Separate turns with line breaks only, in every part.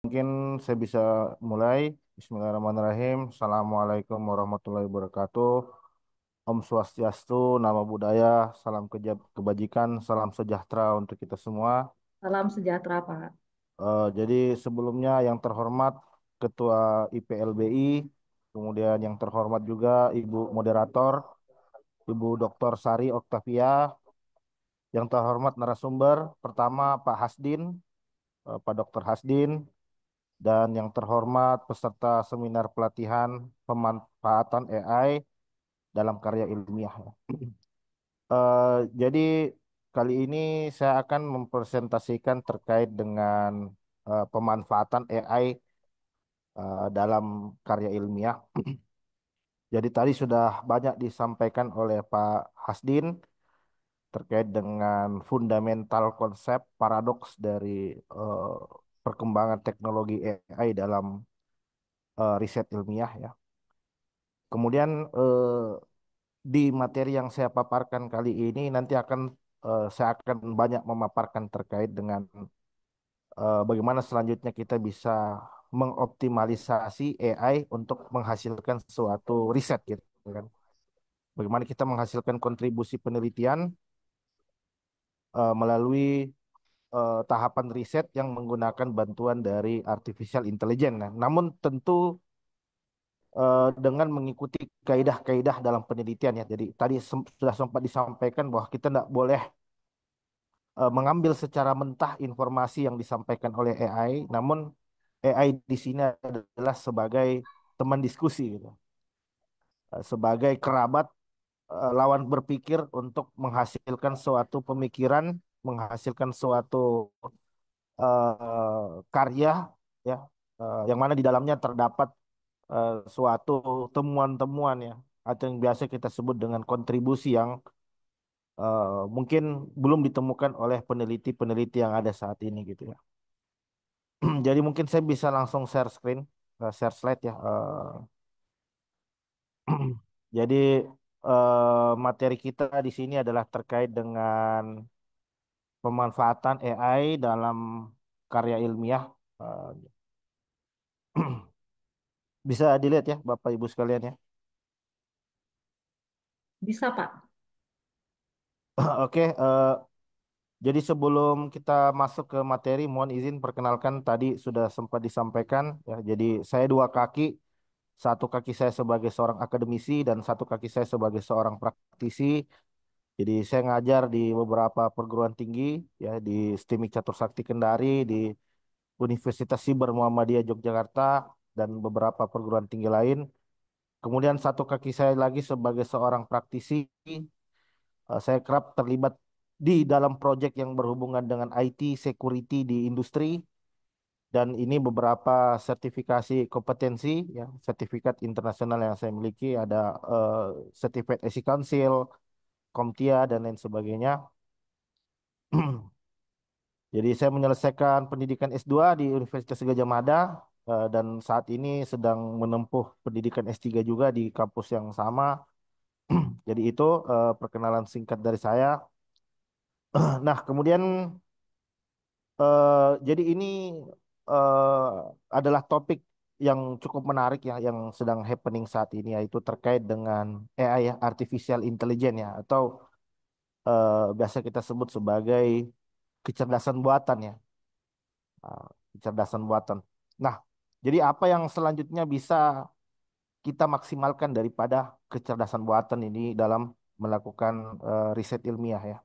mungkin saya bisa mulai. Bismillahirrahmanirrahim. Assalamualaikum warahmatullahi wabarakatuh. Om Swastiastu, Namo Buddhaya, salam kebajikan, salam sejahtera untuk kita semua.
Salam sejahtera, Pak.
Jadi sebelumnya yang terhormat Ketua IPLBI, kemudian yang terhormat juga Ibu Moderator, Ibu Dr. Sari Oktavia, yang terhormat narasumber pertama Pak Hasdin, Pak Dr. Hasdin, dan yang terhormat peserta seminar pelatihan pemanfaatan AI dalam karya ilmiah. Jadi kali ini saya akan mempresentasikan terkait dengan pemanfaatan AI dalam karya ilmiah. Jadi tadi sudah banyak disampaikan oleh Pak Hasdin terkait dengan fundamental konsep paradoks dari eh, perkembangan teknologi AI dalam riset ilmiah ya. Kemudian di materi yang saya paparkan kali ini nanti saya akan banyak memaparkan terkait dengan bagaimana selanjutnya kita bisa mengoptimalisasi AI untuk menghasilkan suatu riset gitu kan. Bagaimana kita menghasilkan kontribusi penelitian melalui tahapan riset yang menggunakan bantuan dari artificial intelligence. Nah, namun tentu dengan mengikuti kaidah-kaidah dalam penelitian ya. Jadi tadi sudah sempat disampaikan bahwa kita tidak boleh mengambil secara mentah informasi yang disampaikan oleh AI, namun AI di sini adalah sebagai teman diskusi gitu, sebagai kerabat lawan berpikir untuk menghasilkan suatu pemikiran, menghasilkan suatu karya ya, yang mana di dalamnya terdapat suatu temuan-temuan ya, atau yang biasa kita sebut dengan kontribusi yang mungkin belum ditemukan oleh peneliti-peneliti yang ada saat ini gitu ya. Jadi mungkin saya bisa langsung share screen, share slide ya. Jadi materi kita di sini adalah terkait dengan pemanfaatan AI dalam karya ilmiah. Eh, Bisa dilihat ya, Bapak Ibu sekalian ya.
Bisa, Pak.
Oke, jadi sebelum kita masuk ke materi, mohon izin perkenalkan tadi sudah sempat disampaikan ya. Jadi saya dua kaki, satu kaki saya sebagai seorang akademisi dan satu kaki saya sebagai seorang praktisi. Jadi saya ngajar di beberapa perguruan tinggi ya di STIMIK Catursakti Kendari, di Universitas Siber Muhammadiyah Yogyakarta dan beberapa perguruan tinggi lain. Kemudian satu kaki saya lagi sebagai seorang praktisi, saya kerap terlibat di dalam proyek yang berhubungan dengan IT security di industri dan ini beberapa sertifikasi kompetensi ya, sertifikat internasional yang saya miliki ada eh, Certified IC Council, CompTIA dan lain sebagainya. Jadi saya menyelesaikan pendidikan S2 di Universitas Gadjah Mada dan saat ini sedang menempuh pendidikan S3 juga di kampus yang sama. Jadi itu perkenalan singkat dari saya. Nah, kemudian jadi ini eh, adalah topik yang cukup menarik ya yang sedang happening saat ini yaitu terkait dengan AI ya, artificial intelligence ya atau biasa kita sebut sebagai kecerdasan buatan ya. Kecerdasan buatan. Nah, jadi apa yang selanjutnya bisa kita maksimalkan daripada kecerdasan buatan ini dalam melakukan riset ilmiah ya.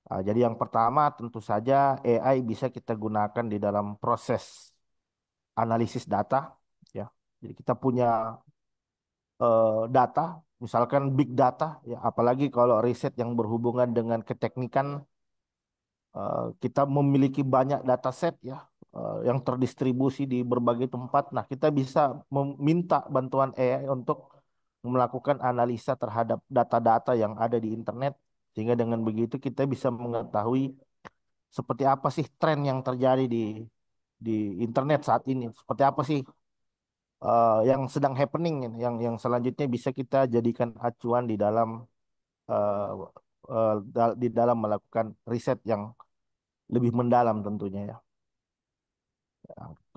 Jadi yang pertama tentu saja AI bisa kita gunakan di dalam proses analisis data ya. Jadi kita punya data, misalkan big data ya, apalagi kalau riset yang berhubungan dengan keteknikan kita memiliki banyak dataset ya yang terdistribusi di berbagai tempat. Nah, kita bisa meminta bantuan AI untuk melakukan analisa terhadap data-data yang ada di internet, sehingga dengan begitu kita bisa mengetahui seperti apa sih tren yang terjadi di internet saat ini, seperti apa sih yang sedang happening, yang selanjutnya bisa kita jadikan acuan di dalam eh, di dalam melakukan riset yang lebih mendalam tentunya ya.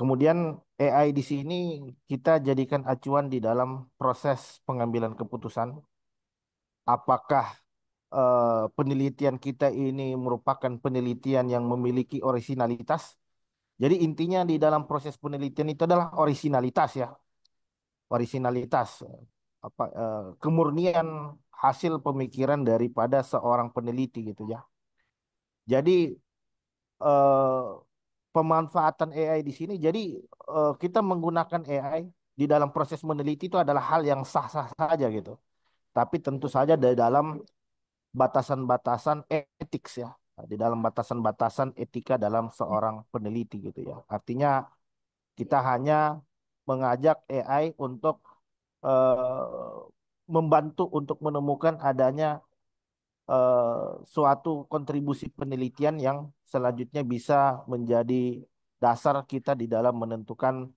Kemudian AI di sini kita jadikan acuan di dalam proses pengambilan keputusan. Apakah penelitian kita ini merupakan penelitian yang memiliki orisinalitas? Jadi intinya di dalam proses penelitian itu adalah orisinalitas ya, orisinalitas kemurnian hasil pemikiran daripada seorang peneliti gitu ya. Jadi eh, pemanfaatan AI di sini, jadi kita menggunakan AI di dalam proses meneliti itu adalah hal yang sah-sah saja gitu. Tapi tentu saja di dalam batasan-batasan etik ya, di dalam batasan-batasan etika dalam seorang peneliti gitu ya. Artinya kita hanya mengajak AI untuk membantu untuk menemukan adanya suatu kontribusi penelitian yang selanjutnya bisa menjadi dasar kita di dalam menentukan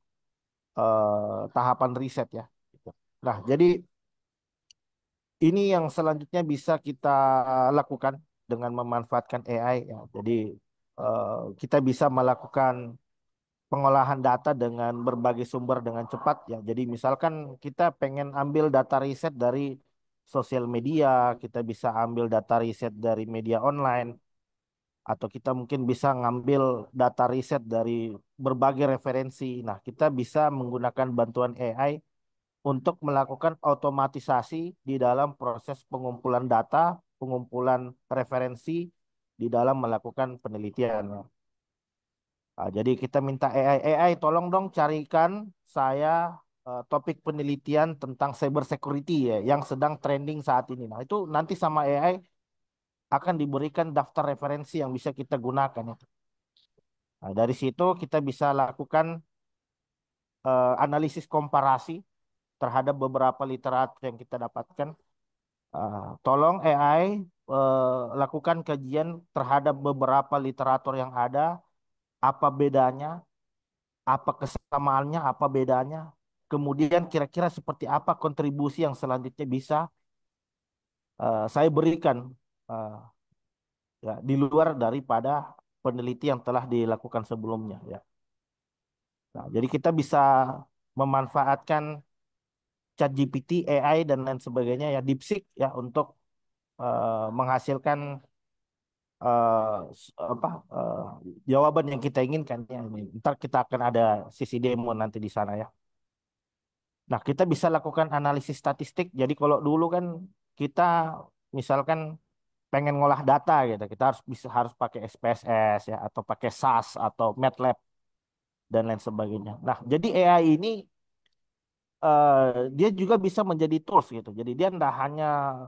tahapan riset ya. Gitu. Nah, jadi ini yang selanjutnya bisa kita lakukan dengan memanfaatkan AI ya. Jadi kita bisa melakukan pengolahan data dengan berbagai sumber dengan cepat ya. Jadi misalkan kita pengen ambil data riset dari sosial media, kita bisa ambil data riset dari media online, atau kita mungkin bisa ngambil data riset dari berbagai referensi. Nah, kita bisa menggunakan bantuan AI untuk melakukan otomatisasi di dalam proses pengumpulan data, pengumpulan referensi di dalam melakukan penelitian. Nah, jadi kita minta AI, AI tolong dong carikan saya topik penelitian tentang cyber security ya yang sedang trending saat ini. Nah, itu nanti sama AI akan diberikan daftar referensi yang bisa kita gunakan itu. Nah, dari situ kita bisa lakukan analisis komparasi terhadap beberapa literatur yang kita dapatkan. Tolong AI lakukan kajian terhadap beberapa literatur yang ada, apa bedanya, apa kesamaannya, apa bedanya. Kemudian kira-kira seperti apa kontribusi yang selanjutnya bisa saya berikan eh, ya, di luar daripada peneliti yang telah dilakukan sebelumnya ya. Nah, jadi kita bisa memanfaatkan ChatGPT, AI dan lain sebagainya ya, DeepSeek ya untuk menghasilkan apa jawaban yang kita inginkan ya. Ntar kita akan ada sisi demo nanti di sana ya. Nah, kita bisa lakukan analisis statistik. Jadi kalau dulu kan kita misalkan pengen ngolah data gitu, kita harus pakai SPSS ya atau pakai SAS atau MATLAB dan lain sebagainya. Nah, jadi AI ini eh, dia juga bisa menjadi tools gitu. Jadi dia tidak hanya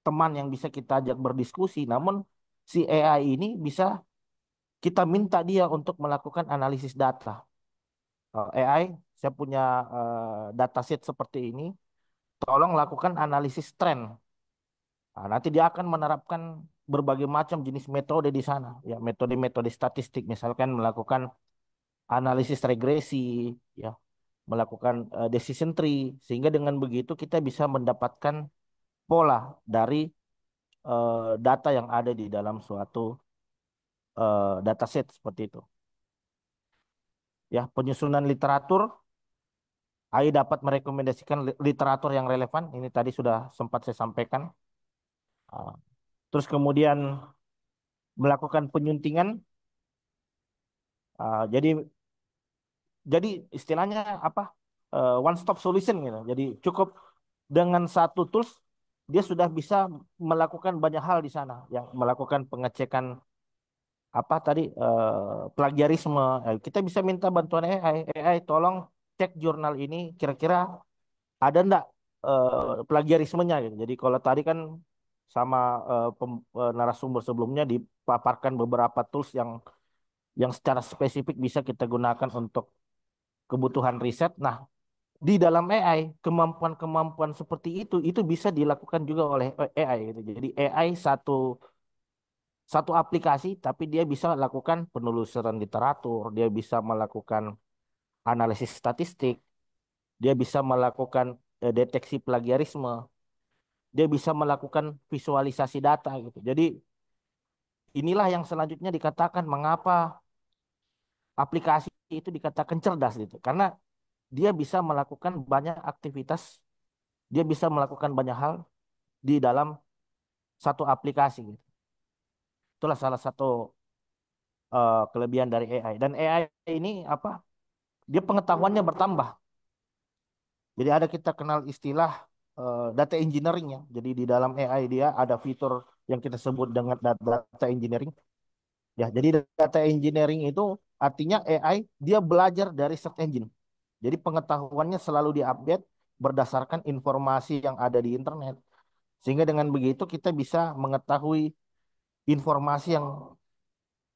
teman yang bisa kita ajak berdiskusi, namun si AI ini bisa kita minta dia untuk melakukan analisis data. AI, saya punya dataset seperti ini, tolong lakukan analisis tren. Nah, nanti dia akan menerapkan berbagai macam jenis metode di sana, ya metode-metode statistik, misalkan melakukan analisis regresi, ya melakukan decision tree, sehingga dengan begitu kita bisa mendapatkan pola dari data yang ada di dalam suatu dataset seperti itu. Ya, penyusunan literatur, AI dapat merekomendasikan literatur yang relevan. Ini tadi sudah sempat saya sampaikan. Ah, Terus kemudian melakukan penyuntingan. Jadi istilahnya apa? One stop solution gitu. Jadi cukup dengan satu tools dia sudah bisa melakukan banyak hal di sana, yang melakukan pengecekan apa tadi plagiarisme. Kita bisa minta bantuan AI. AI tolong cek jurnal ini kira-kira ada ndak plagiarismenya gitu. Jadi kalau tadi kan sama narasumber sebelumnya dipaparkan beberapa tools yang secara spesifik bisa kita gunakan untuk kebutuhan riset. Nah, di dalam AI kemampuan-kemampuan seperti itu bisa dilakukan juga oleh AI gitu. Jadi AI satu satu aplikasi tapi dia bisa lakukan penelusuran literatur, dia bisa melakukan analisis statistik, dia bisa melakukan deteksi plagiarisme, dia bisa melakukan visualisasi data gitu. Jadi inilah yang selanjutnya dikatakan mengapa aplikasi itu dikatakan cerdas gitu karena dia bisa melakukan banyak aktivitas, dia bisa melakukan banyak hal di dalam satu aplikasi gitu. Itulah salah satu kelebihan dari AI. Dan AI ini apa? Dia pengetahuannya bertambah. Jadi ada kita kenal istilah data engineering ya. Jadi di dalam AI dia ada fitur yang kita sebut dengan data engineering. Ya, jadi data engineering itu artinya AI dia belajar dari search engine. Jadi pengetahuannya selalu diupdate berdasarkan informasi yang ada di internet. Sehingga dengan begitu kita bisa mengetahui informasi yang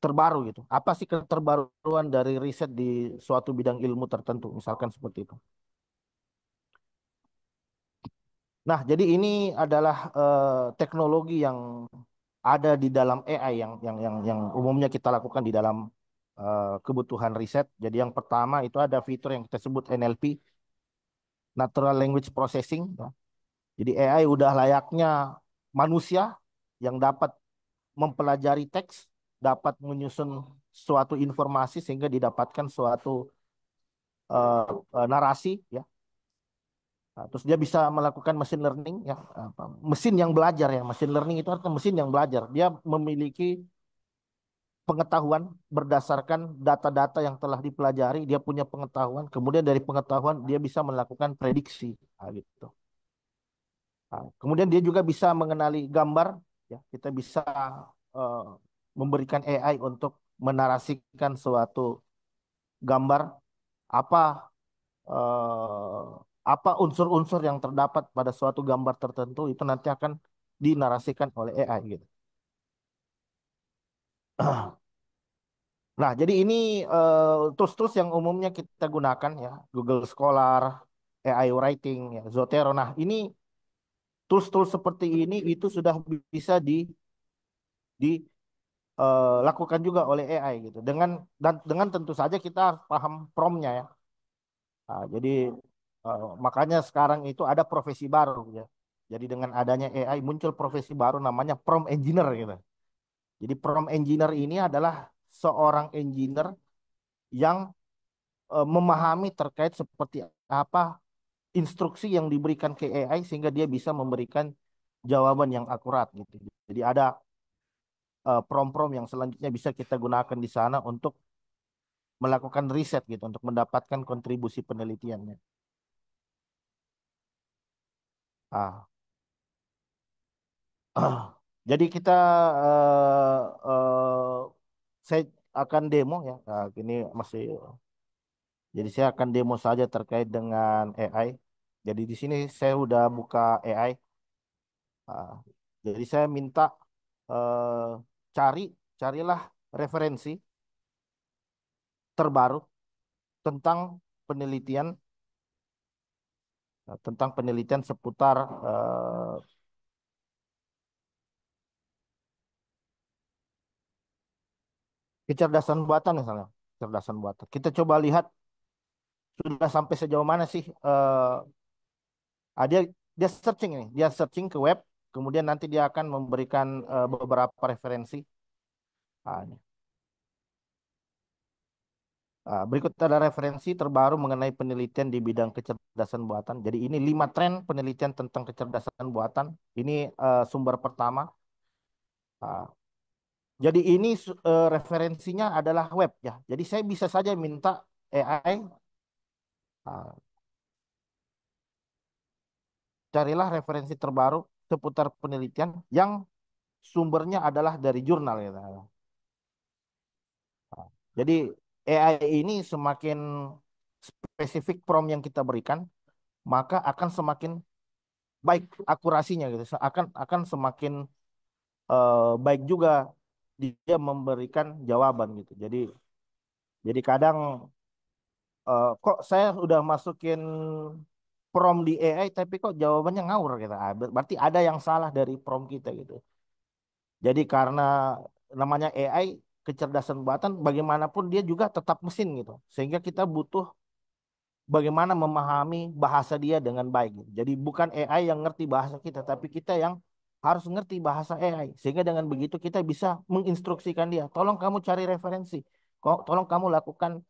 terbaru gitu. Apa sih keterbaruan dari riset di suatu bidang ilmu tertentu, misalkan seperti itu. Nah, jadi ini adalah teknologi yang ada di dalam AI yang umumnya kita lakukan di dalam kebutuhan riset. Jadi yang pertama itu ada fitur yang kita sebut NLP, Natural Language Processing. Ya. Jadi AI udah layaknya manusia yang dapat mempelajari teks, dapat menyusun suatu informasi sehingga didapatkan suatu narasi, ya. Nah, terus dia bisa melakukan machine learning, ya, mesin yang belajar ya. Machine learning itu artinya mesin yang belajar. Dia memiliki pengetahuan berdasarkan data-data yang telah dipelajari. Dia punya pengetahuan. Kemudian dari pengetahuan dia bisa melakukan prediksi, nah, gitu. Nah, kemudian dia juga bisa mengenali gambar, ya. Kita bisa eh, memberikan AI untuk menarasikan suatu gambar apa eh, apa unsur-unsur yang terdapat pada suatu gambar tertentu itu nanti akan dinarasikan oleh AI gitu. Nah, jadi ini tools-tools yang umumnya kita gunakan ya, Google Scholar, AI Writing, ya, Zotero. Nah, ini tools-tools seperti ini itu sudah bisa dilakukan juga oleh AI gitu. Dengan tentu saja kita harus paham prompt-nya ya. Nah, jadi makanya sekarang itu ada profesi baru ya. Jadi dengan adanya AI muncul profesi baru namanya prompt engineer gitu. Jadi prompt engineer ini adalah seorang engineer yang memahami terkait seperti apa instruksi yang diberikan ke AI sehingga dia bisa memberikan jawaban yang akurat gitu. Jadi ada prompt-prompt yang selanjutnya bisa kita gunakan di sana untuk melakukan riset gitu, untuk mendapatkan kontribusi penelitiannya. Ah, jadi kita eh, eh, saya akan demo ya. Nah, ini masih jadi saya akan demo saja terkait dengan AI. Jadi di sini saya udah buka AI. Ah, jadi saya minta eh, cari carilah referensi terbaru tentang penelitian tentang penelitian seputar kecerdasan buatan misalnya. Kecerdasan buatan. Kita coba lihat sudah sampai sejauh mana sih dia dia searching ini, dia searching ke web, kemudian nanti dia akan memberikan beberapa referensi. Ini. Berikut ada referensi terbaru mengenai penelitian di bidang kecerdasan buatan. Jadi ini 5 tren penelitian tentang kecerdasan buatan. Ini sumber pertama. Ah, jadi ini referensinya adalah web ya. Jadi saya bisa saja minta AI carilah referensi terbaru seputar penelitian yang sumbernya adalah dari jurnal ya. Jadi AI ini semakin spesifik prompt yang kita berikan, maka akan semakin baik akurasinya gitu. Akan semakin baik juga dia memberikan jawaban gitu. Jadi kadang kok saya udah masukin prompt di AI tapi kok jawabannya ngawur gitu. Berarti ada yang salah dari prompt kita gitu. Jadi karena namanya AI kecerdasan buatan bagaimanapun dia juga tetap mesin gitu. Sehingga kita butuh bagaimana memahami bahasa dia dengan baik gitu. Jadi bukan AI yang ngerti bahasa kita, tapi kita yang harus ngerti bahasa AI. Sehingga dengan begitu kita bisa menginstruksikan dia, tolong kamu cari referensi. tolong kamu lakukan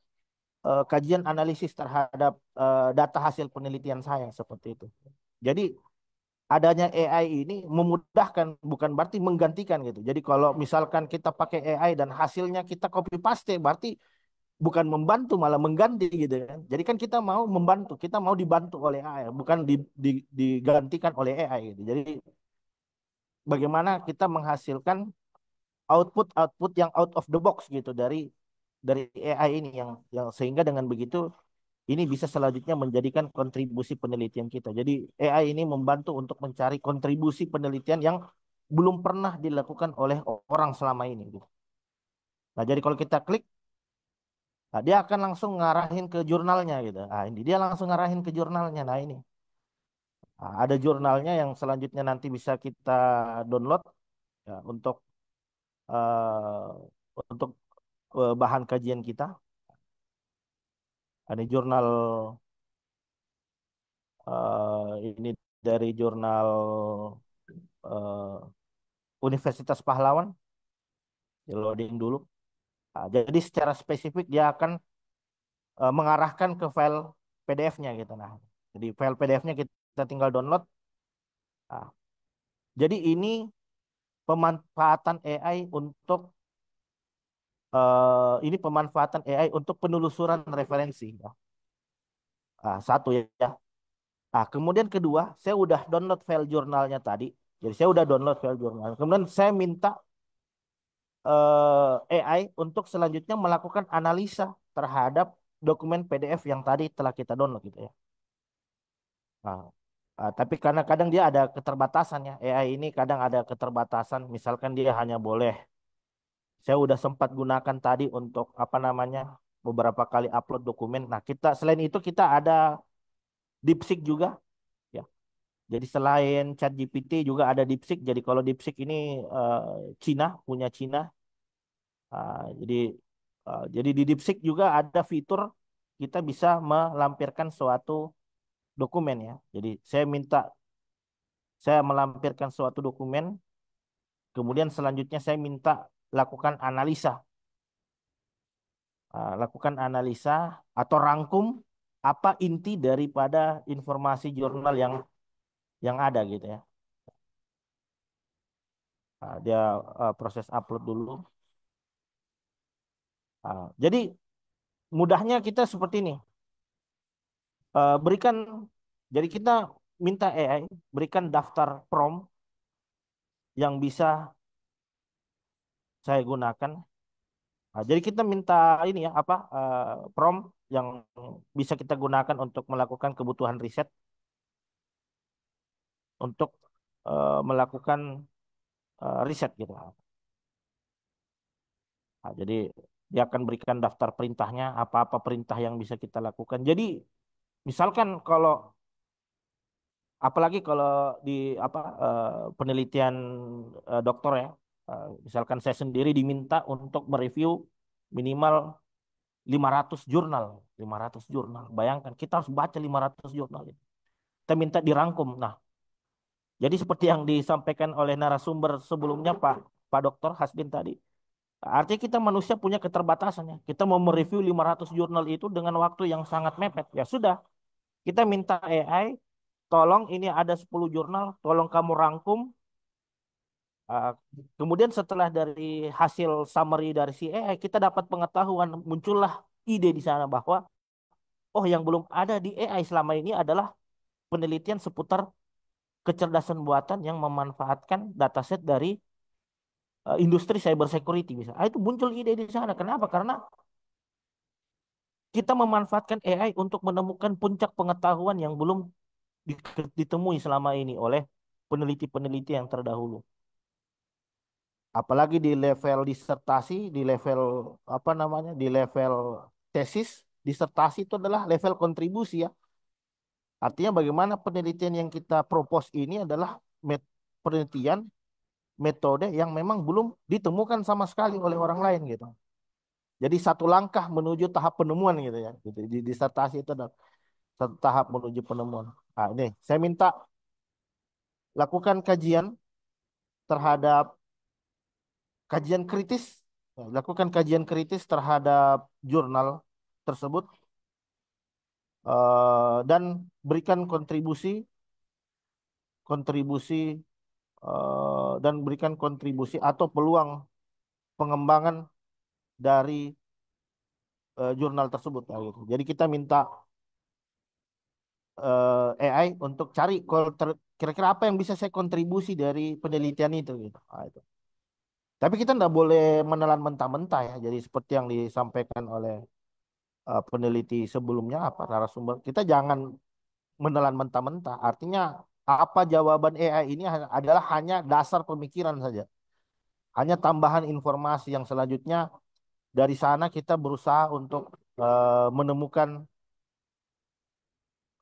kajian analisis terhadap data hasil penelitian saya seperti itu. Jadi adanya AI ini memudahkan, bukan berarti menggantikan gitu. Jadi kalau misalkan kita pakai AI dan hasilnya kita copy paste, berarti bukan membantu malah mengganti gitu kan. Jadi kan kita mau membantu, kita mau dibantu oleh AI, bukan digantikan oleh AI gitu. Jadi bagaimana kita menghasilkan output yang out of the box gitu dari AI ini yang sehingga dengan begitu ini bisa selanjutnya menjadikan kontribusi penelitian kita. Jadi AI ini membantu untuk mencari kontribusi penelitian yang belum pernah dilakukan oleh orang selama ini gitu. Nah, jadi kalau kita klik, nah, dia akan langsung ngarahin ke jurnalnya gitu. Nah, ini dia langsung ngarahin ke jurnalnya. Nah, ini. Nah, ada jurnalnya yang selanjutnya nanti bisa kita download ya, untuk bahan kajian kita. Ini jurnal ini dari jurnal eh, Universitas Pahlawan, di loading dulu. Nah, jadi secara spesifik dia akan mengarahkan ke file PDF-nya gitu. Nah, jadi file PDF-nya kita tinggal download. Nah, jadi ini pemanfaatan AI untuk penelusuran referensi. Ya. Satu ya. Kemudian kedua, saya udah download file jurnalnya tadi. Jadi saya udah download file jurnal. Kemudian saya minta AI untuk selanjutnya melakukan analisa terhadap dokumen PDF yang tadi telah kita download gitu ya. Nah, tapi karena kadang dia ada keterbatasan ya. AI ini kadang ada keterbatasan. Misalkan dia hanya boleh. Saya udah sempat gunakan tadi untuk apa namanya beberapa kali upload dokumen. Nah, kita selain itu kita ada DeepSeek juga ya. Jadi selain ChatGPT juga ada DeepSeek. Jadi kalau DeepSeek ini Cina punya Cina. Jadi di DeepSeek juga ada fitur kita bisa melampirkan suatu dokumen ya. Jadi saya melampirkan suatu dokumen, kemudian selanjutnya saya minta lakukan analisa, lakukan analisa atau rangkum apa inti daripada informasi jurnal yang ada gitu ya. Dia proses upload dulu. Jadi mudahnya kita seperti ini. Berikan, jadi kita minta AI berikan daftar prompt yang bisa saya gunakan. Jadi kita minta ini ya apa prompt yang bisa kita gunakan untuk melakukan kebutuhan riset untuk melakukan riset gitu. Jadi dia akan berikan daftar perintahnya apa-apa perintah yang bisa kita lakukan. Jadi misalkan kalau apalagi kalau di apa penelitian dokter ya, misalkan saya sendiri diminta untuk mereview minimal 500 jurnal, 500 jurnal. Bayangkan kita harus baca 500 jurnal itu. Kita minta dirangkum. Nah, jadi seperti yang disampaikan oleh narasumber sebelumnya Pak Dokter Hasbin tadi. Artinya kita manusia punya keterbatasannya. Kita mau mereview 500 jurnal itu dengan waktu yang sangat mepet. Ya sudah, kita minta AI, tolong ini ada 10 jurnal, tolong kamu rangkum. Uh, Kemudian setelah dari hasil summary dari si AI, kita dapat pengetahuan, muncullah ide di sana bahwa oh yang belum ada di AI selama ini adalah penelitian seputar kecerdasan buatan yang memanfaatkan dataset dari industri cyber security misalnya. Itu muncul ide di sana. Kenapa? Karena kita memanfaatkan AI untuk menemukan puncak pengetahuan yang belum ditemui selama ini oleh peneliti-peneliti yang terdahulu. Apalagi di level disertasi, di level apa namanya, di level tesis, disertasi itu adalah level kontribusi ya. Artinya bagaimana penelitian yang kita propose ini adalah penelitian metode yang memang belum ditemukan sama sekali oleh orang lain gitu. Jadi satu langkah menuju tahap penemuan gitu ya. Gitu. Di disertasi itu adalah satu tahap menuju penemuan. Nah, ini saya minta lakukan kajian terhadap kajian kritis Ya, lakukan kajian kritis terhadap jurnal tersebut dan berikan kontribusi dan berikan kontribusi atau peluang pengembangan dari jurnal tersebut. Nah, gitu. Jadi kita minta AI untuk cari kira-kira apa yang bisa saya kontribusi dari penelitian itu gitu. Nah, itu. Tapi kita nggak boleh menelan mentah-mentah ya. Jadi seperti yang disampaikan oleh peneliti sebelumnya apa narasumber, kita jangan menelan mentah-mentah. Artinya apa jawaban AI ini adalah hanya dasar pemikiran saja. Hanya tambahan informasi yang selanjutnya dari sana kita berusaha untuk menemukan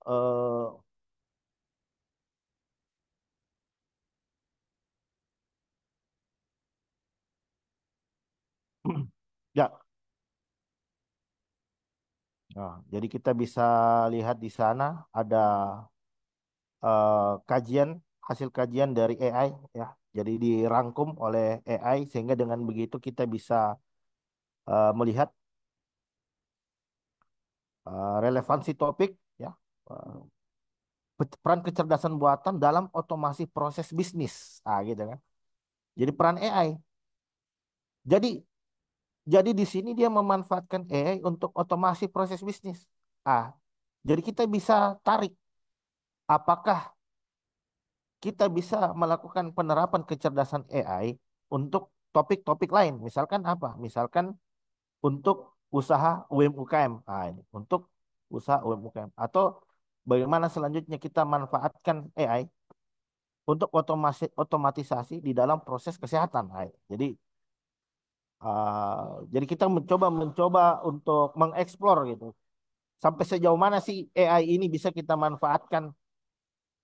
eh, ya. Nah, jadi kita bisa lihat di sana ada kajian hasil kajian dari AI ya. Jadi dirangkum oleh AI sehingga dengan begitu kita bisa melihat relevansi topik ya. eh, Peran kecerdasan buatan dalam otomasi proses bisnis. Ah, gitu kan. Jadi peran AI. Jadi jadi di sini dia memanfaatkan AI untuk otomasi proses bisnis. Ah, jadi kita bisa tarik apakah kita bisa melakukan penerapan kecerdasan AI untuk topik-topik lain. Misalkan apa? Misalkan untuk usaha UMKM. Ah, ini untuk usaha UMKM. Atau bagaimana selanjutnya kita manfaatkan AI untuk otomatisasi di dalam proses kesehatan. Nah, jadi kita mencoba mencoba untuk mengeksplor gitu. Sampai sejauh mana sih AI ini bisa kita manfaatkan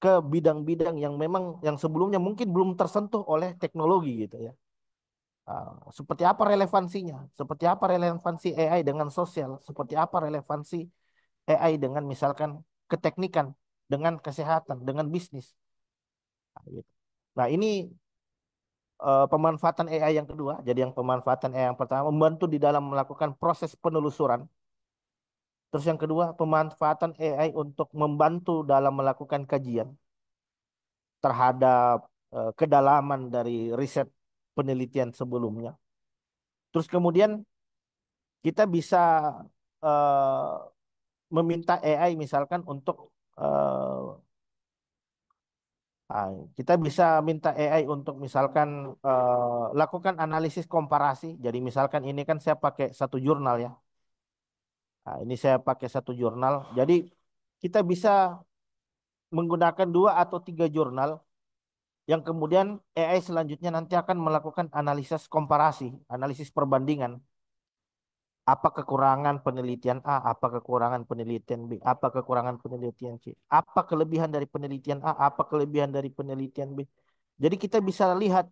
ke bidang-bidang yang memang yang sebelumnya mungkin belum tersentuh oleh teknologi gitu ya. Seperti apa relevansinya? Seperti apa relevansi AI dengan sosial? Seperti apa relevansi AI dengan misalkan keteknikan, dengan kesehatan, dengan bisnis? Nah, gitu. Nah, ini pemanfaatan AI yang kedua. Jadi yang pemanfaatan AI yang pertama membantu di dalam melakukan proses penelusuran. Terus yang kedua, pemanfaatan AI untuk membantu dalam melakukan kajian terhadap kedalaman dari riset penelitian sebelumnya. Terus kemudian kita bisa eh, meminta AI misalkan untuk eh, kita bisa minta AI untuk misalkan lakukan analisis komparasi. Jadi misalkan ini kan saya pakai satu jurnal ya. Nah, ini saya pakai satu jurnal. Jadi kita bisa menggunakan dua atau tiga jurnal yang kemudian AI selanjutnya nanti akan melakukan analisis komparasi, analisis perbandingan. Apa kekurangan penelitian A, apa kekurangan penelitian B, apa kekurangan penelitian C, apa kelebihan dari penelitian A, apa kelebihan dari penelitian B. Jadi kita bisa lihat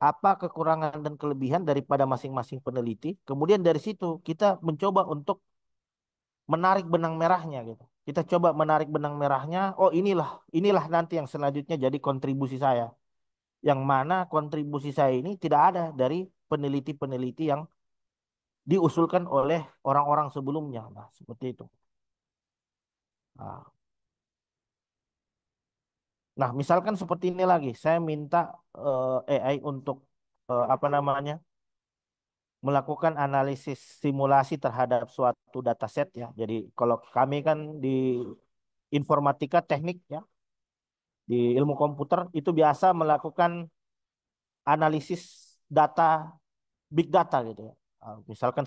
apa kekurangan dan kelebihan daripada masing-masing peneliti. Kemudian dari situ kita mencoba untuk menarik benang merahnya gitu. Kita coba menarik benang merahnya. Oh, inilah nanti yang selanjutnya jadi kontribusi saya. Yang mana kontribusi saya ini tidak ada dari peneliti-peneliti yang diusulkan oleh orang-orang sebelumnya. Nah, seperti itu. Nah, misalkan seperti ini lagi, saya minta AI untuk apa namanya melakukan analisis simulasi terhadap suatu dataset ya. Jadi kalau kami kan di informatika teknik ya, di ilmu komputer itu biasa melakukan analisis data big data gitu ya. Misalkan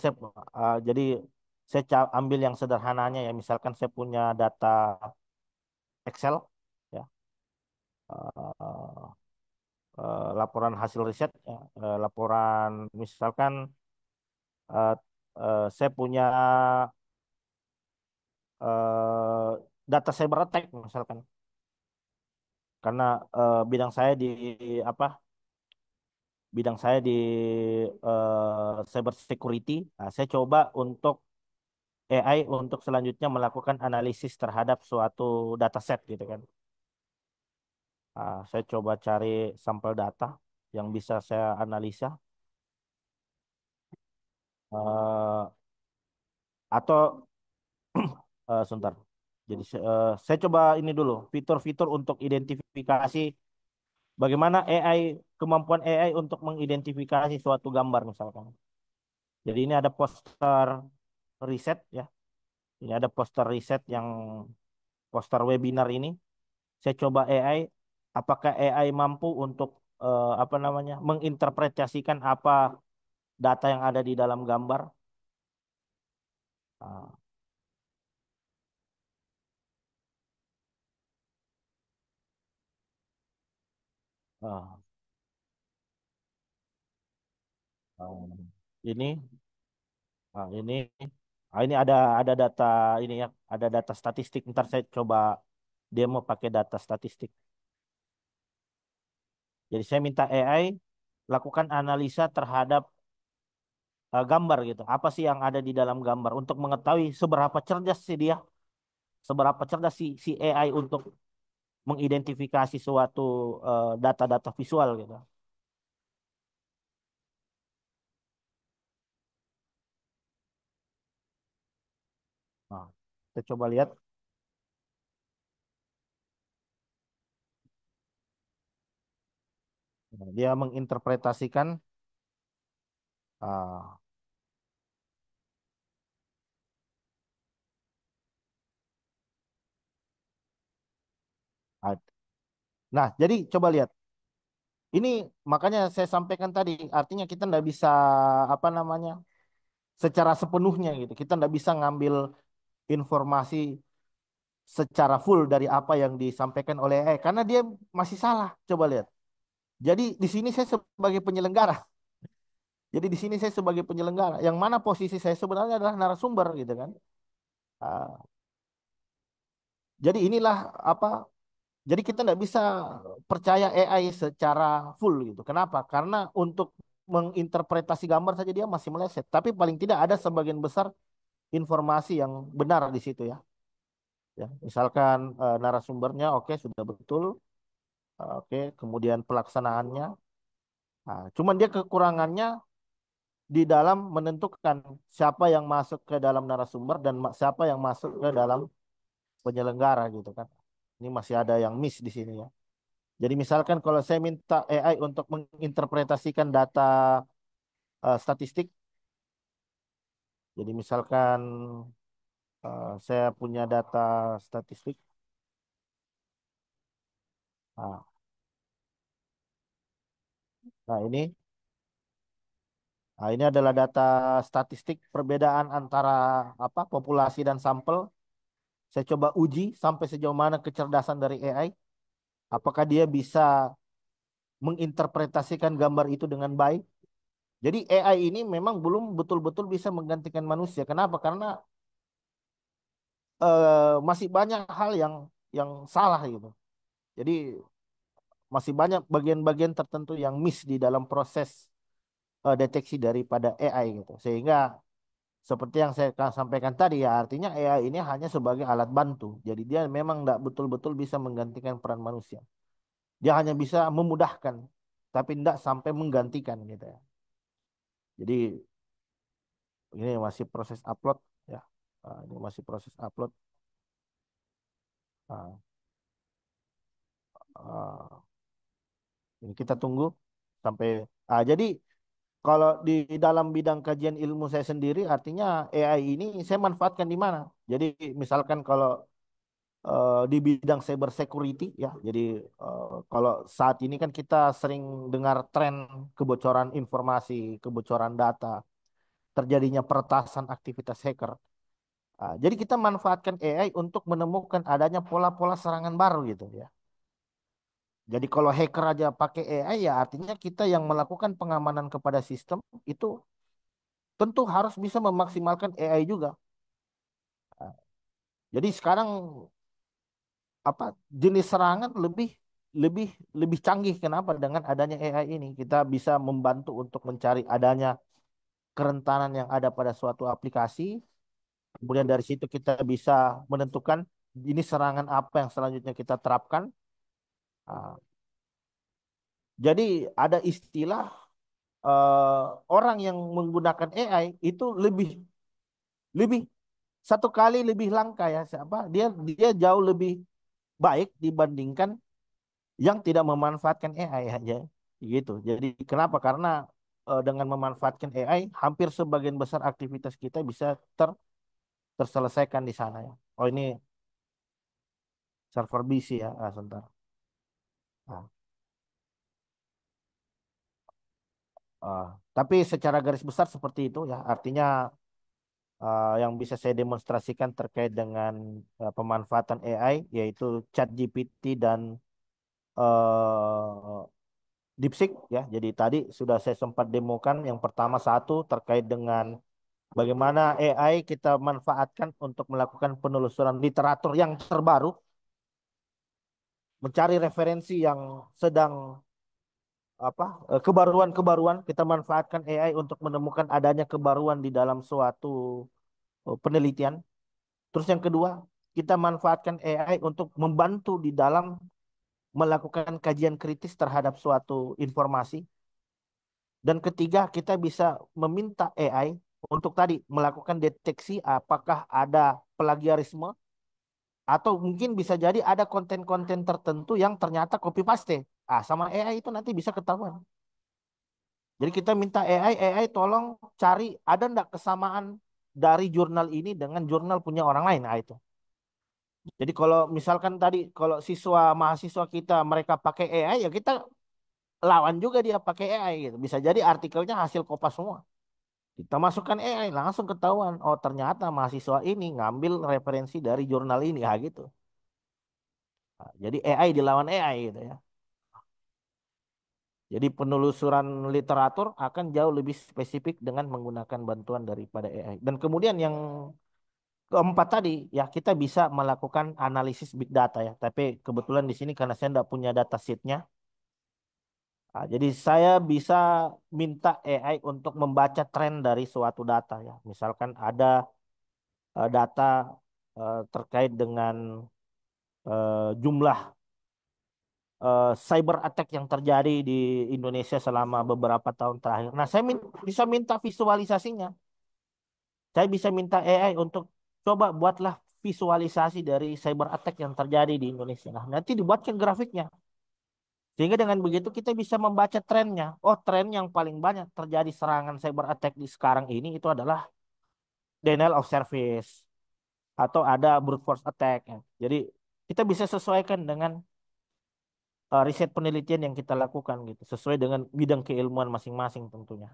jadi saya ambil yang sederhananya ya, misalkan saya punya data Excel ya, eh, laporan hasil riset ya, laporan misalkan eh, saya punya eh, data cyber attack misalkan karena bidang saya di apa bidang saya di cyber security. Nah, saya coba untuk AI untuk selanjutnya melakukan analisis terhadap suatu dataset gitu kan. Saya coba cari sampel data yang bisa saya analisa. Eh, atau sebentar. Jadi saya coba ini dulu fitur-fitur untuk identifikasi bagaimana AI kemampuan AI untuk mengidentifikasi suatu gambar misalkan. Jadi ini ada poster riset ya. Ini ada poster riset yang poster webinar ini. Saya coba AI, apakah AI mampu untuk apa namanya menginterpretasikan apa data yang ada di dalam gambar. Ah, ah, ah. Ini, ini, ini ada data ini ya, ada data statistik. Ntar saya coba demo pakai data statistik. Jadi saya minta AI lakukan analisa terhadap gambar gitu. Apa sih yang ada di dalam gambar untuk mengetahui seberapa cerdas sih dia, seberapa cerdas si AI untuk mengidentifikasi suatu data-data visual gitu. Nah, kita coba lihat. Nah, dia menginterpretasikan ah, ah. Nah, jadi coba lihat. Ini makanya saya sampaikan tadi, artinya kita nggak bisa apa namanya secara sepenuhnya gitu. Kita nggak bisa ngambil informasi secara full dari apa yang disampaikan oleh AI karena dia masih salah. Coba lihat. Jadi di sini saya sebagai penyelenggara. Jadi di sini saya sebagai penyelenggara. Yang mana posisi saya sebenarnya adalah narasumber gitu kan. Ah, jadi inilah apa. Jadi kita nggak bisa percaya AI secara full gitu. Kenapa? Karena untuk menginterpretasi gambar saja dia masih meleset. Tapi paling tidak ada sebagian besar informasi yang benar di situ ya. Ya, misalkan narasumbernya oke sudah betul, oke, kemudian pelaksanaannya. Nah, cuman dia kekurangannya di dalam menentukan siapa yang masuk ke dalam narasumber dan siapa yang masuk ke dalam penyelenggara gitu kan. Ini masih ada yang miss di sini ya. Jadi misalkan kalau saya minta AI untuk menginterpretasikan data statistik, jadi misalkan saya punya data statistik, nah, ini, ini adalah data statistik perbedaan antara apa populasi dan sampel. Saya coba uji sampai sejauh mana kecerdasan dari AI. Apakah dia bisa menginterpretasikan gambar itu dengan baik? Jadi AI ini memang belum betul-betul bisa menggantikan manusia. Kenapa? Karena masih banyak hal yang salah gitu. Jadi masih banyak bagian-bagian tertentu yang miss di dalam proses deteksi daripada AI gitu. Sehingga seperti yang saya sampaikan tadi ya, artinya AI ini hanya sebagai alat bantu. Jadi dia memang tidak betul-betul bisa menggantikan peran manusia. Dia hanya bisa memudahkan, tapi tidak sampai menggantikan gitu ya. Jadi ini masih proses upload ya. Ini masih proses upload. Ah, ah, ini kita tunggu sampai. Jadi kalau di dalam bidang kajian ilmu saya sendiri, artinya AI ini saya manfaatkan di mana? Jadi misalkan kalau di bidang cyber security ya, jadi kalau saat ini kan kita sering dengar tren kebocoran informasi, kebocoran data, terjadinya peretasan aktivitas hacker. Jadi kita manfaatkan AI untuk menemukan adanya pola-pola serangan baru gitu ya. Jadi kalau hacker aja pakai AI ya artinya kita yang melakukan pengamanan kepada sistem itu tentu harus bisa memaksimalkan AI juga. Nah, jadi sekarang apa jenis serangan lebih lebih lebih canggih. Kenapa? Dengan adanya AI ini kita bisa membantu untuk mencari adanya kerentanan yang ada pada suatu aplikasi. Kemudian dari situ kita bisa menentukan ini serangan apa yang selanjutnya kita terapkan. Nah, jadi ada istilah orang yang menggunakan AI itu lebih lebih satu kali lebih langka ya siapa dia dia jauh lebih baik dibandingkan yang tidak memanfaatkan AI aja gitu. Jadi kenapa? Karena dengan memanfaatkan AI hampir sebagian besar aktivitas kita bisa terselesaikan di sana ya. Oh ini server busy ya, sebentar. Nah, ah, tapi secara garis besar seperti itu ya. Artinya yang bisa saya demonstrasikan terkait dengan pemanfaatan AI yaitu ChatGPT dan eh, DeepSeek ya. Jadi tadi sudah saya sempat demokan yang pertama satu terkait dengan bagaimana AI kita manfaatkan untuk melakukan penelusuran literatur yang terbaru, mencari referensi yang sedang apa kebaruan-kebaruan kita manfaatkan AI untuk menemukan adanya kebaruan di dalam suatu penelitian. Terus yang kedua, kita manfaatkan AI untuk membantu di dalam melakukan kajian kritis terhadap suatu informasi. Dan ketiga, kita bisa meminta AI untuk tadi melakukan deteksi apakah ada plagiarisme atau mungkin bisa jadi ada konten-konten tertentu yang ternyata copy paste. Sama AI itu nanti bisa ketahuan. Jadi kita minta AI tolong cari ada enggak kesamaan dari jurnal ini dengan jurnal punya orang lain. Itu. Jadi kalau misalkan tadi kalau siswa mahasiswa kita mereka pakai AI ya kita lawan juga dia pakai AI gitu. Bisa jadi artikelnya hasil kopas semua. Kita masukkan AI langsung ketahuan. Oh ternyata mahasiswa ini ngambil referensi dari jurnal ini ya gitu. Nah, jadi AI dilawan AI gitu ya. Jadi penelusuran literatur akan jauh lebih spesifik dengan menggunakan bantuan daripada AI. Dan kemudian yang keempat tadi ya kita bisa melakukan analisis big data ya. Tapi kebetulan di sini karena saya tidak punya data sheet-nya, jadi saya bisa minta AI untuk membaca tren dari suatu data ya. Misalkan ada data terkait dengan jumlah cyber attack yang terjadi di Indonesia selama beberapa tahun terakhir. Nah, saya bisa minta visualisasinya. Saya bisa minta AI untuk coba buatlah visualisasi dari cyber attack yang terjadi di Indonesia. Nah, nanti dibuatkan grafiknya. Sehingga dengan begitu kita bisa membaca trennya. Oh, tren yang paling banyak terjadi serangan cyber attack di sekarang ini itu adalah denial of service atau ada brute force attack. Ya. Jadi kita bisa sesuaikan dengan riset penelitian yang kita lakukan gitu, sesuai dengan bidang keilmuan masing-masing tentunya.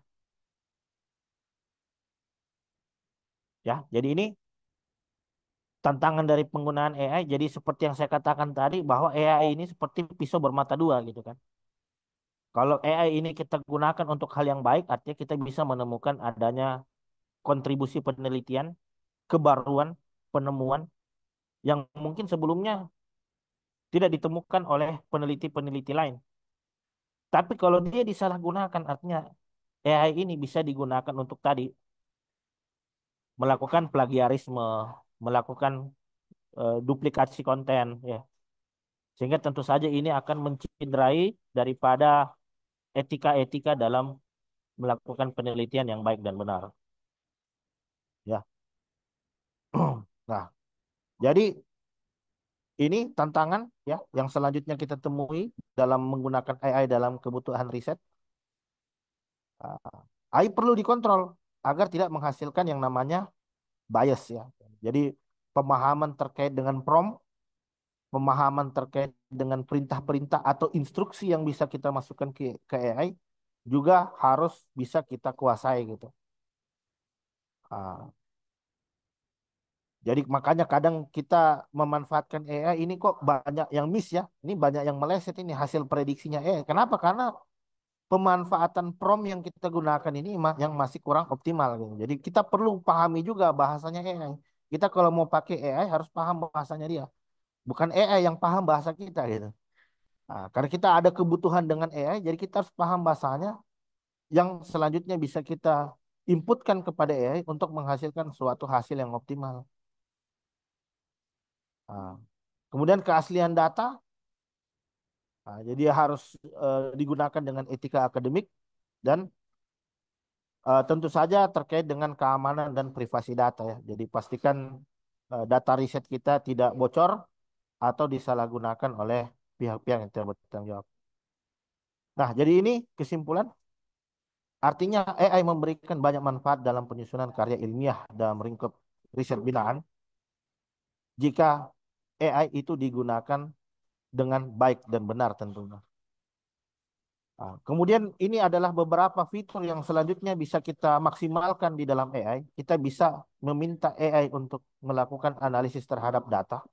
Ya, jadi ini tantangan dari penggunaan AI. Jadi seperti yang saya katakan tadi bahwa AI ini seperti pisau bermata dua gitu kan. Kalau AI ini kita gunakan untuk hal yang baik, artinya kita bisa menemukan adanya kontribusi penelitian, kebaruan, penemuan yang mungkin sebelumnya tidak ditemukan oleh peneliti-peneliti lain. Tapi kalau dia disalahgunakan, artinya AI ini bisa digunakan untuk tadi melakukan plagiarisme, melakukan duplikasi konten, ya. Sehingga tentu saja ini akan mencederai daripada etika-etika dalam melakukan penelitian yang baik dan benar, ya. Nah, jadi ini tantangan ya yang selanjutnya kita temui dalam menggunakan AI dalam kebutuhan riset. AI perlu dikontrol agar tidak menghasilkan yang namanya bias ya. Jadi pemahaman terkait dengan prompt, pemahaman terkait dengan perintah-perintah atau instruksi yang bisa kita masukkan ke AI juga harus bisa kita kuasai gitu. Ah, jadi makanya kadang kita memanfaatkan AI ini kok banyak yang miss ya. Ini banyak yang meleset ini hasil prediksinya AI. Kenapa? Karena pemanfaatan prompt yang kita gunakan ini yang masih kurang optimal gitu. Jadi kita perlu pahami juga bahasanya AI. Kita kalau mau pakai AI harus paham bahasanya dia. Bukan AI yang paham bahasa kita gitu. Nah, karena kita ada kebutuhan dengan AI, jadi kita harus paham bahasanya yang selanjutnya bisa kita inputkan kepada AI untuk menghasilkan suatu hasil yang optimal. Nah, kemudian keaslian data, jadi harus digunakan dengan etika akademik dan Tentu saja terkait dengan keamanan dan privasi data ya. Jadi pastikan data riset kita tidak bocor atau disalahgunakan oleh pihak-pihak yang tidak bertanggung jawab. Nah, jadi ini kesimpulan. Artinya AI memberikan banyak manfaat dalam penyusunan karya ilmiah dalam lingkup riset binaan jika AI itu digunakan dengan baik dan benar tentunya. Nah, kemudian ini adalah beberapa fitur yang selanjutnya bisa kita maksimalkan di dalam AI. Kita bisa meminta AI untuk melakukan analisis terhadap data.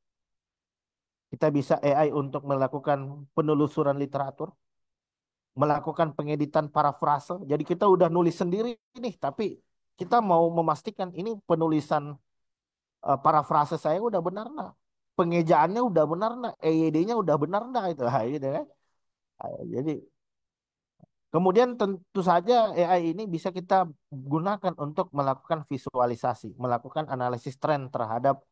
Kita bisa AI untuk melakukan penelusuran literatur, melakukan pengeditan parafrase. Jadi kita udah nulis sendiri nih, tapi kita mau memastikan ini penulisan parafrase saya udah benar nah. Pengejaannya udah benar nah, EYD-nya udah benar nah itu. Nah, gitu kan. Jadi kemudian tentu saja AI ini bisa kita gunakan untuk melakukan visualisasi, melakukan analisis tren terhadap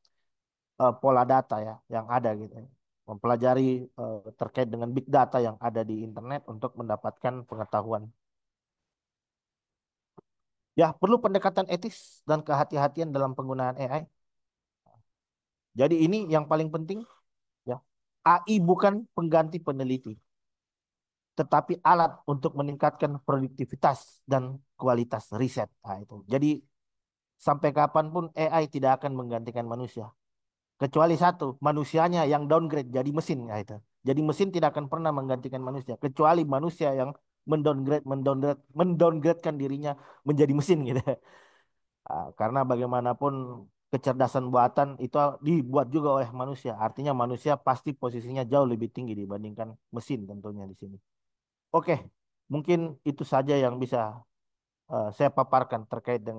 pola data ya yang ada gitu. Ya. Mempelajari terkait dengan big data yang ada di internet untuk mendapatkan pengetahuan. Ya, perlu pendekatan etis dan kehati-hatian dalam penggunaan AI. Jadi ini yang paling penting ya. AI bukan pengganti peneliti, tetapi alat untuk meningkatkan produktivitas dan kualitas riset. Nah, itu. Jadi sampai kapanpun AI tidak akan menggantikan manusia. Kecuali satu, manusianya yang downgrade jadi mesin. Nah, itu. Jadi mesin tidak akan pernah menggantikan manusia. Kecuali manusia yang mendowngradekan dirinya menjadi mesin gitu. Karena bagaimanapun kecerdasan buatan itu dibuat juga oleh manusia. Artinya manusia pasti posisinya jauh lebih tinggi dibandingkan mesin tentunya di sini. Oke, mungkin itu saja yang bisa saya paparkan terkait dengan